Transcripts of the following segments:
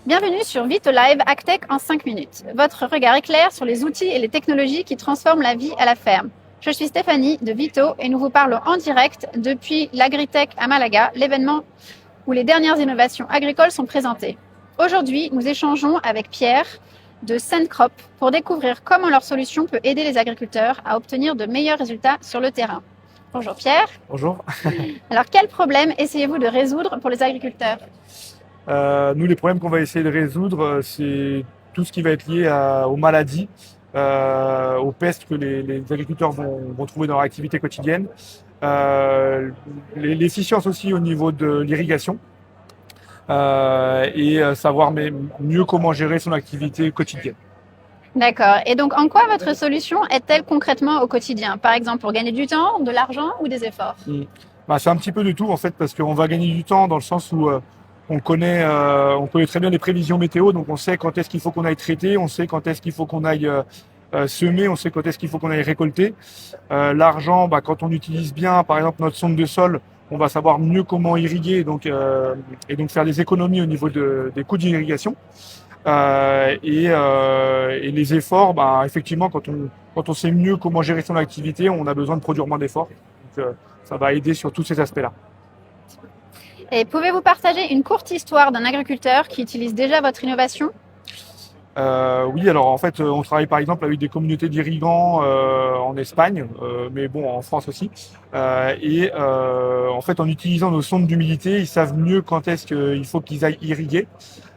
Bienvenue sur Vito Live AgTech en 5 minutes. Votre regard éclair sur les outils et les technologies qui transforment la vie à la ferme. Je suis Stéphanie de Vito et nous vous parlons en direct depuis l'Agritech à Malaga, l'événement où les dernières innovations agricoles sont présentées. Aujourd'hui, nous échangeons avec Pierre de Sendcrop pour découvrir comment leur solution peut aider les agriculteurs à obtenir de meilleurs résultats sur le terrain. Bonjour Pierre. Bonjour. Alors, quel problème essayez-vous de résoudre pour les agriculteurs ? Nous, les problèmes qu'on va essayer de résoudre, c'est tout ce qui va être lié aux maladies, aux pestes que les agriculteurs vont trouver dans leur activité quotidienne, l'efficience aussi au niveau de l'irrigation et savoir mieux comment gérer son activité quotidienne. D'accord. Et donc, en quoi votre solution est-elle concrètement au quotidien ? Par exemple, pour gagner du temps, de l'argent ou des efforts ? C'est un petit peu de tout en fait, parce qu'on va gagner du temps dans le sens où on connaît très bien les prévisions météo, donc on sait quand est-ce qu'il faut qu'on aille traiter, on sait quand est-ce qu'il faut qu'on aille semer, on sait quand est-ce qu'il faut qu'on aille récolter. L'argent, quand on utilise bien, par exemple, notre sonde de sol, on va savoir mieux comment irriguer et donc faire des économies au niveau des coûts d'irrigation. Et les efforts, effectivement, quand on sait mieux comment gérer son activité, on a besoin de produire moins d'efforts. Donc, ça va aider sur tous ces aspects-là. Et pouvez-vous partager une courte histoire d'un agriculteur qui utilise déjà votre innovation ? Oui, alors en fait, on travaille par exemple avec des communautés d'irrigants en Espagne, mais bon, en France aussi. En fait, en utilisant nos sondes d'humidité, ils savent mieux quand est-ce qu'il faut qu'ils aillent irriguer.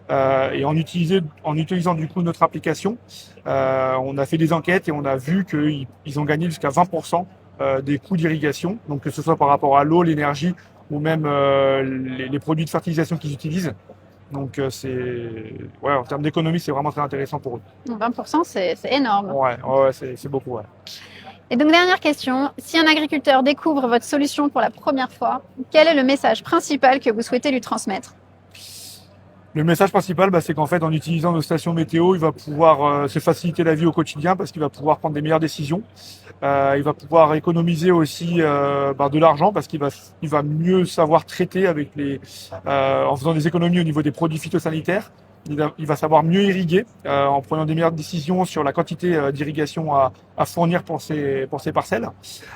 Et en utilisant du coup notre application, on a fait des enquêtes et on a vu qu'ils ont gagné jusqu'à 20% des coûts d'irrigation, donc que ce soit par rapport à l'eau, l'énergie ou même les produits de fertilisation qu'ils utilisent. Donc en termes d'économie, c'est vraiment très intéressant pour eux. 20%, c'est énorme. Ouais, c'est beaucoup. Ouais. Et donc, dernière question, si un agriculteur découvre votre solution pour la première fois, quel est le message principal que vous souhaitez lui transmettre ? Le message principal, c'est qu'en fait, en utilisant nos stations météo, il va pouvoir se faciliter la vie au quotidien parce qu'il va pouvoir prendre des meilleures décisions. Il va pouvoir économiser aussi de l'argent parce qu'il va mieux savoir traiter en faisant des économies au niveau des produits phytosanitaires. Il va savoir mieux irriguer en prenant des meilleures décisions sur la quantité d'irrigation à fournir pour ses parcelles.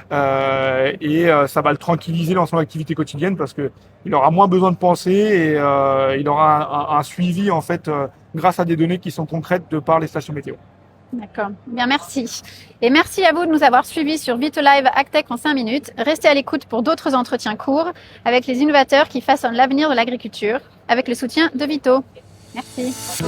Ça va le tranquilliser dans son activité quotidienne parce qu'il aura moins besoin de penser et il aura un suivi en fait grâce à des données qui sont concrètes de par les stations météo. D'accord. Bien, merci. Et merci à vous de nous avoir suivis sur Vito Live AgTech en 5 minutes. Restez à l'écoute pour d'autres entretiens courts avec les innovateurs qui façonnent l'avenir de l'agriculture avec le soutien de Vito. Merci.